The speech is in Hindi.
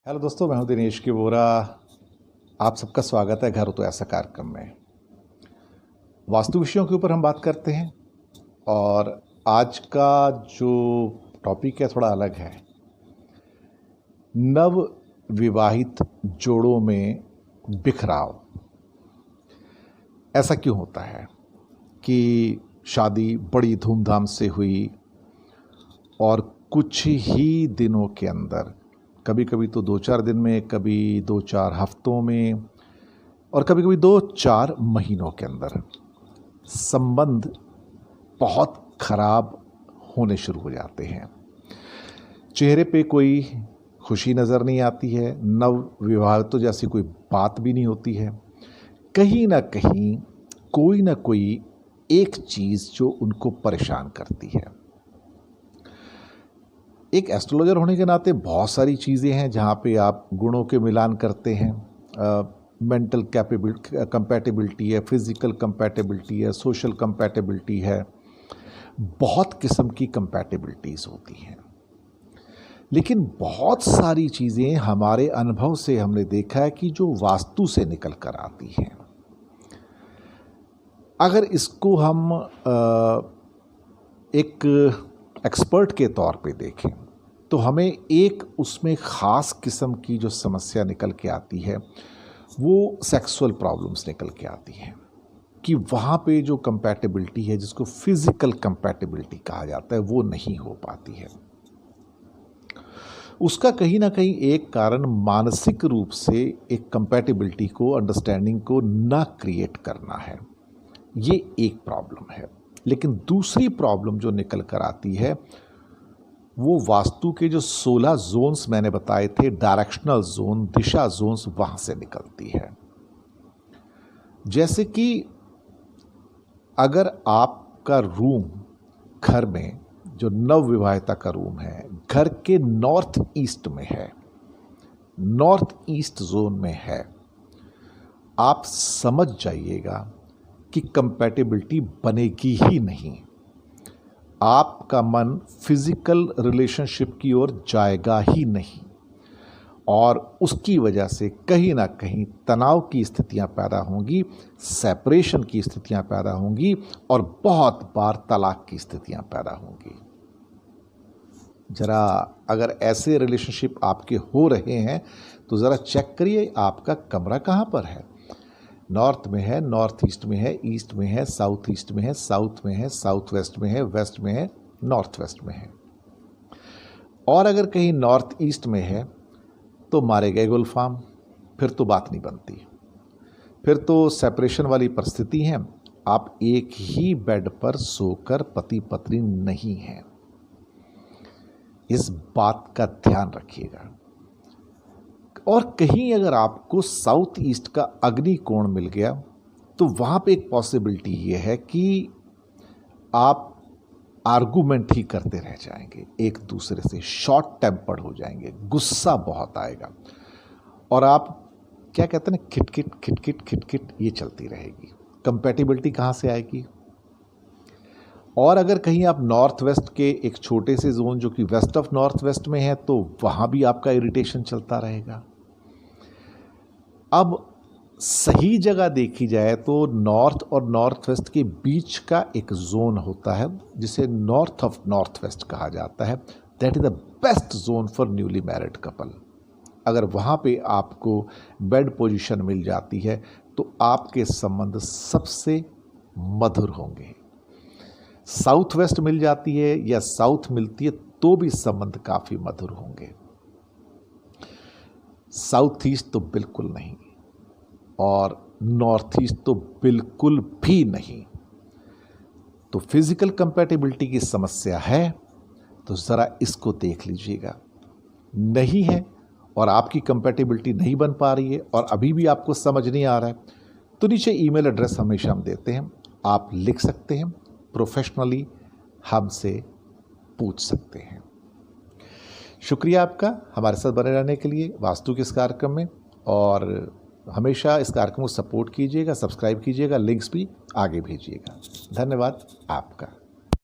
हेलो दोस्तों, मैं हूं दिनेश की बोरा। आप सबका स्वागत है घर हो तो ऐसा कार्यक्रम में। वास्तु विषयों के ऊपर हम बात करते हैं और आज का जो टॉपिक है थोड़ा अलग है। नव विवाहित जोड़ों में बिखराव। ऐसा क्यों होता है कि शादी बड़ी धूमधाम से हुई और कुछ ही दिनों के अंदर, कभी कभी तो 2-4 दिन में, कभी 2-4 हफ्तों में और कभी कभी 2-4 महीनों के अंदर संबंध बहुत खराब होने शुरू हो जाते हैं। चेहरे पे कोई खुशी नज़र नहीं आती है, नव विवाहित जैसी कोई बात भी नहीं होती है। कहीं ना कहीं कोई ना कोई एक चीज़ जो उनको परेशान करती है। एक एस्ट्रोलॉजर होने के नाते बहुत सारी चीज़ें हैं जहाँ पे आप गुणों के मिलान करते हैं। मेंटल कंपैटिबिलिटी है, फिज़िकल कंपैटिबिलिटी है, सोशल कंपैटिबिलिटी है, बहुत किस्म की कंपैटिबिलिटीज़ होती हैं। लेकिन बहुत सारी चीज़ें हमारे अनुभव से हमने देखा है कि जो वास्तु से निकल कर आती हैं। अगर इसको हम एक एक्सपर्ट के तौर पे देखें तो हमें एक उसमें ख़ास किस्म की जो समस्या निकल के आती है वो सेक्सुअल प्रॉब्लम्स निकल के आती हैं कि वहाँ पे जो कंपैटिबिलिटी है, जिसको फिज़िकल कंपैटिबिलिटी कहा जाता है, वो नहीं हो पाती है। उसका कहीं ना कहीं एक कारण मानसिक रूप से एक कंपैटिबिलिटी को, अंडरस्टैंडिंग को ना क्रिएट करना है। ये एक प्रॉब्लम है। लेकिन दूसरी प्रॉब्लम जो निकल कर आती है वो वास्तु के जो 16 जोन्स मैंने बताए थे, डायरेक्शनल जोन, दिशा जोन्स, वहां से निकलती है। जैसे कि अगर आपका रूम घर में, जो नव विवाहिता का रूम है, घर के नॉर्थ ईस्ट में है, नॉर्थ ईस्ट जोन में है, आप समझ जाइएगा कि कंपैटिबिलिटी बनेगी ही नहीं। आपका मन फिजिकल रिलेशनशिप की ओर जाएगा ही नहीं और उसकी वजह से कहीं ना कहीं तनाव की स्थितियां पैदा होंगी, सेपरेशन की स्थितियां पैदा होंगी और बहुत बार तलाक की स्थितियां पैदा होंगी। ज़रा अगर ऐसे रिलेशनशिप आपके हो रहे हैं तो ज़रा चेक करिए आपका कमरा कहाँ पर है। नॉर्थ में है, नॉर्थ ईस्ट में है, ईस्ट में है, साउथ ईस्ट में है, साउथ में है, साउथ वेस्ट में है, वेस्ट में है, नॉर्थ वेस्ट में है। और अगर कहीं नॉर्थ ईस्ट में है तो मारे गए गुलफाम, फिर तो बात नहीं बनती। फिर तो सेपरेशन वाली परिस्थिति है। आप एक ही बेड पर सोकर पति पत्नी नहीं हैं। इस बात का ध्यान रखिएगा। और कहीं अगर आपको साउथ ईस्ट का अग्नि कोण मिल गया तो वहाँ पे एक पॉसिबिलिटी ये है कि आप आर्गुमेंट ही करते रह जाएंगे, एक दूसरे से शॉर्ट टेम्पर्ड हो जाएंगे, गुस्सा बहुत आएगा और आप क्या कहते हैं, खिटखिट खिटखिट खिटखिट ये चलती रहेगी। कंपैटिबिलिटी कहाँ से आएगी? और अगर कहीं आप नॉर्थ वेस्ट के एक छोटे से जोन जो कि वेस्ट ऑफ नॉर्थ वेस्ट में है तो वहाँ भी आपका इरिटेशन चलता रहेगा। अब सही जगह देखी जाए तो नॉर्थ और नॉर्थ वेस्ट के बीच का एक जोन होता है जिसे नॉर्थ ऑफ नॉर्थ वेस्ट कहा जाता है। That is the west zone for newly married couple. अगर वहाँ पे आपको बेड पोजीशन मिल जाती है तो आपके संबंध सबसे मधुर होंगे। साउथ वेस्ट मिल जाती है या साउथ मिलती है तो भी संबंध काफ़ी मधुर होंगे। साउथ ईस्ट तो बिल्कुल नहीं और नॉर्थ ईस्ट तो बिल्कुल भी नहीं। तो फिजिकल कंपैटिबिलिटी की समस्या है तो ज़रा इसको देख लीजिएगा। नहीं है और आपकी कंपैटिबिलिटी नहीं बन पा रही है और अभी भी आपको समझ नहीं आ रहा है तो नीचे ईमेल एड्रेस हमेशा हम देते हैं, आप लिख सकते हैं, प्रोफेशनली हमसे पूछ सकते हैं। शुक्रिया आपका हमारे साथ बने रहने के लिए वास्तु के इस कार्यक्रम में, और हमेशा इस कार्यक्रम को सपोर्ट कीजिएगा, सब्सक्राइब कीजिएगा, लिंक्स भी आगे भेजिएगा। धन्यवाद आपका।